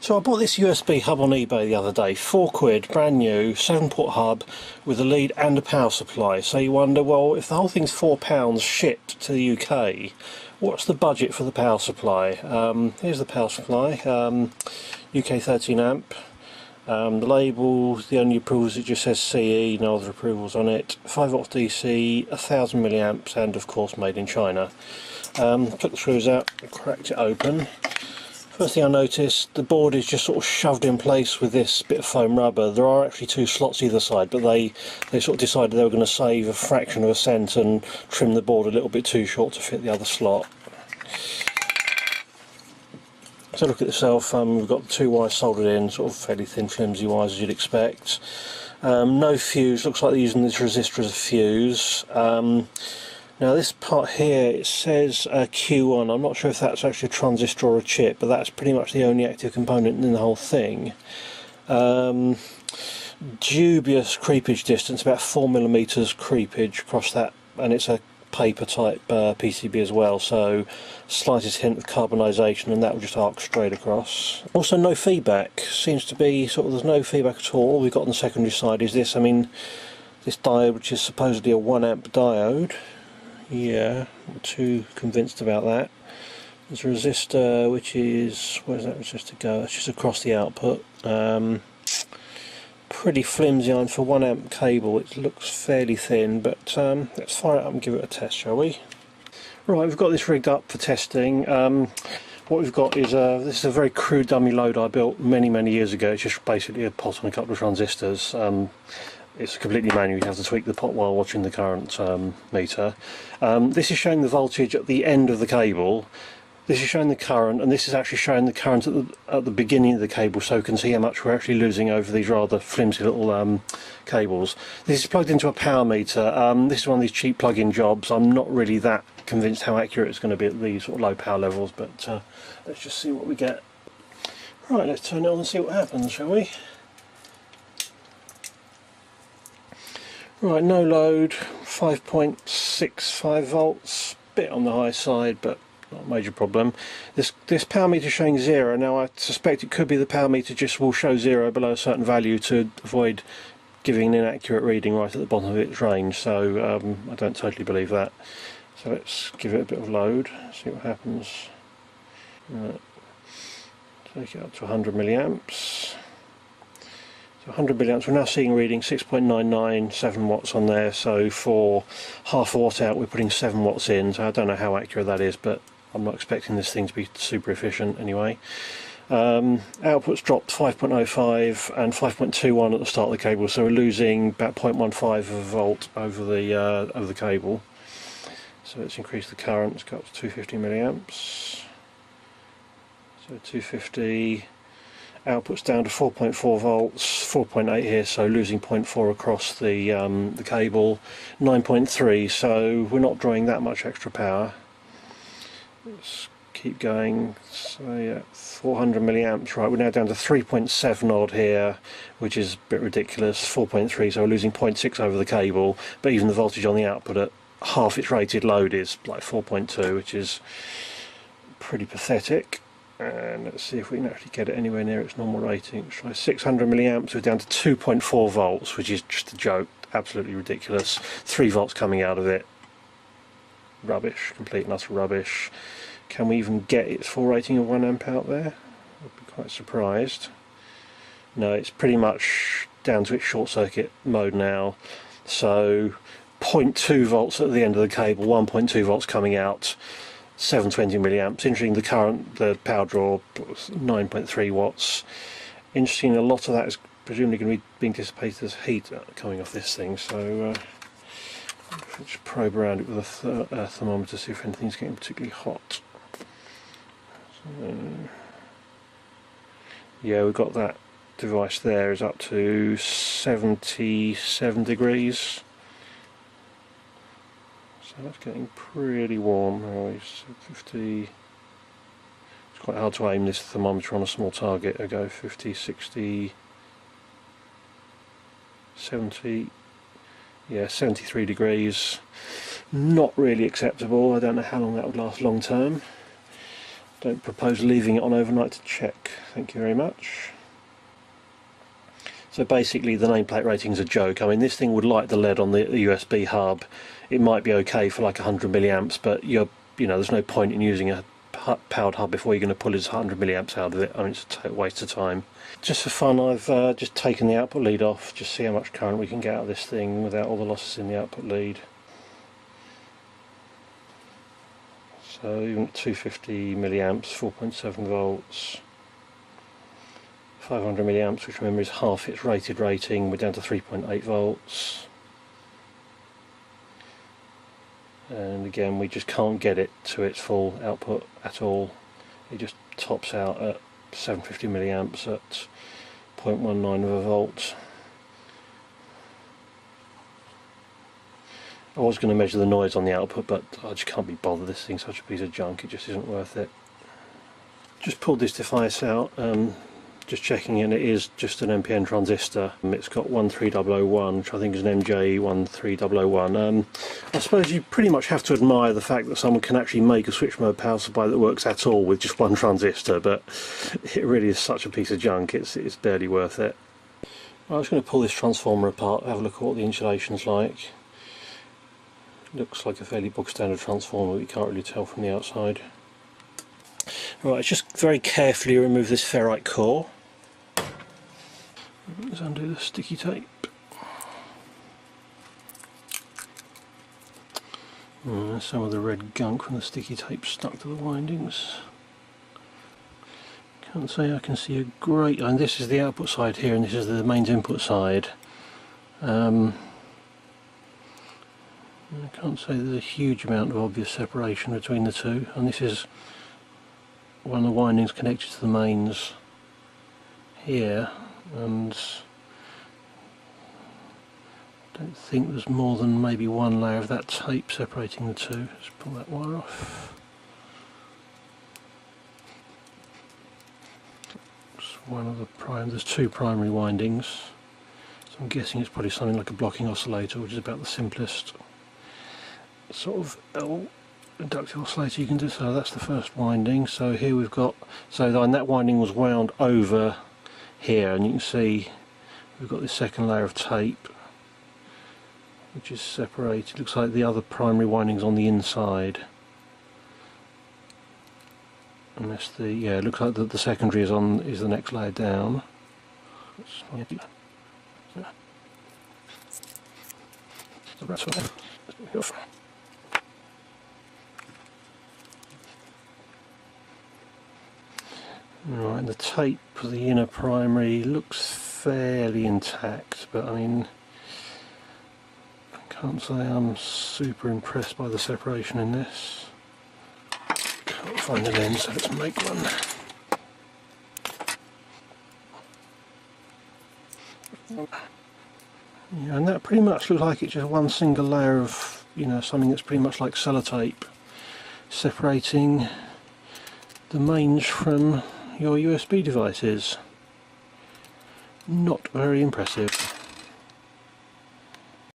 So I bought this USB hub on eBay the other day, £4, brand new, 7-port hub with a lead and a power supply. So you wonder, well, if the whole thing's £4 shipped to the UK, what's the budget for the power supply? Here's the power supply, UK 13 amp. The label, the only approvals, it just says CE, no other approvals on it. 5 volts DC, 1000 milliamps, and of course made in China. Took the screws out, cracked it open. First thing I noticed, the board is just sort of shoved in place with this bit of foam rubber. There are actually two slots either side, but they sort of decided they were going to save a fraction of a cent and trim the board a little bit too short to fit the other slot. So look at itself, we've got the two wires soldered in, sort of fairly thin flimsy wires as you'd expect. No fuse, looks like they're using this resistor as a fuse. Now this part here, it says Q1. I'm not sure if that's actually a transistor or a chip, but that's pretty much the only active component in the whole thing. Dubious creepage distance, about 4mm creepage across that, and it's a paper type PCB as well, so slightest hint of carbonisation and that will just arc straight across. Also no feedback, seems to be sort of, there's no feedback at all. All we've got on the secondary side is this, this diode, which is supposedly a 1 amp diode. Yeah, I'm too convinced about that. There's a resistor which is, where's that resistor go? It's just across the output. Pretty flimsy iron for 1 amp cable. It looks fairly thin, but let's fire it up and give it a test, shall we? Right, we've got this rigged up for testing. What we've got is this is a very crude dummy load I built many years ago. It's just basically a pot and a couple of transistors. It's completely manual, you have to tweak the pot while watching the current meter. This is showing the voltage at the end of the cable, this is showing the current, and this is actually showing the current at the beginning of the cable, so we can see how much we're actually losing over these rather flimsy little cables. This is plugged into a power meter. This is one of these cheap plug-in jobs. I'm not really that convinced how accurate it's going to be at these sort of low power levels, but let's just see what we get. Right, let's turn it on and see what happens, shall we? Right, no load, 5.65 volts, bit on the high side, but not a major problem. This power meter showing 0. Now I suspect it could be the power meter just will show 0 below a certain value to avoid giving an inaccurate reading right at the bottom of its range, so I don't totally believe that. So let's give it a bit of load, see what happens. Right. Take it up to 100 milliamps. 100 milliamps, we're now seeing reading 6.99, 7 watts on there, so for half a watt out we're putting 7 watts in, so I don't know how accurate that is, but I'm not expecting this thing to be super efficient anyway. Output's dropped 5.05 and 5.21 at the start of the cable, so we're losing about 0.15 of a volt over the cable. So let's increase the current, let's go up to 250 milliamps. So 250. Output's down to 4.4 volts, 4.8 here, so losing 0.4 across the cable, 9.3, so we're not drawing that much extra power. Let's keep going. So yeah, 400 milliamps, right, we're now down to 3.7 odd here, which is a bit ridiculous, 4.3, so we're losing 0.6 over the cable, but even the voltage on the output at half its rated load is like 4.2, which is pretty pathetic. And let's see if we can actually get it anywhere near its normal rating. Let's try 600 milliamps, we're down to 2.4 volts, which is just a joke, absolutely ridiculous. 3 volts coming out of it. Rubbish, complete and utter rubbish. Can we even get its full rating of 1 amp out there? I'd be quite surprised. No, it's pretty much down to its short circuit mode now. So 0.2 volts at the end of the cable, 1.2 volts coming out. 720 milliamps. Interesting, the current, the power draw, 9.3 watts. Interesting, a lot of that is presumably going to be being dissipated as heat coming off this thing, so let's probe around it with a thermometer to see if anything's getting particularly hot. So, yeah, we've got that device there is up to 77 degrees. So that's getting pretty warm. Oh, 50. It's quite hard to aim this thermometer on a small target. I go 50, 60, 70. Yeah, 73 degrees. Not really acceptable. I don't know how long that would last long term. Don't propose leaving it on overnight to check. Thank you very much. So basically the nameplate rating's a joke. I mean, this thing would light the LED on the USB hub. It might be okay for like 100 milliamps, but there's no point in using a powered hub before you're going to pull his 100 milliamps out of it. I mean, it's a total waste of time. Just for fun, I've just taken the output lead off, just see how much current we can get out of this thing without all the losses in the output lead. So even at 250 milliamps, 4.7 volts, 500 milliamps, which remember is half its rated rating, we're down to 3.8 volts. And again, we just can't get it to its full output at all. It just tops out at 750 milliamps at 0.19 of a volt. I was going to measure the noise on the output, but I just can't be bothered. This thing's such a piece of junk, it just isn't worth it. Just pulled this device out, just checking, and it is just an NPN transistor. It's got 13001, which I think is an MJ13001. I suppose you pretty much have to admire the fact that someone can actually make a switch mode power supply that works at all with just one transistor, but it really is such a piece of junk, it's barely worth it. I was going to pull this transformer apart, have a look at what the insulation's like. Looks like a fairly bog standard transformer, but you can't really tell from the outside. Right, let's just very carefully remove this ferrite core. Let's undo the sticky tape. There's some of the red gunk from the sticky tape stuck to the windings. Can't say I can see a great... and this is the output side here, and this is the mains input side. I can't say there's a huge amount of obvious separation between the two, and this is one of the windings connected to the mains here, and I don't think there's more than maybe one layer of that tape separating the two. Let's pull that wire off. It's one of the there's two primary windings, so I'm guessing it's probably something like a blocking oscillator, which is about the simplest sort of inductive oscillator you can do. So that's the first winding. So here we've got, and that winding was wound over here, and you can see we've got this second layer of tape which is separated. Looks like the other primary winding's on the inside, unless it looks like the secondary is the next layer down. Right, the tape for the inner primary looks fairly intact, but I mean, I can't say I'm super impressed by the separation in this. Can't find an end, so let's make one. Yeah, and that pretty much looks like it's just one single layer of, something that's pretty much like sellotape separating the mains from your USB devices. Not very impressive.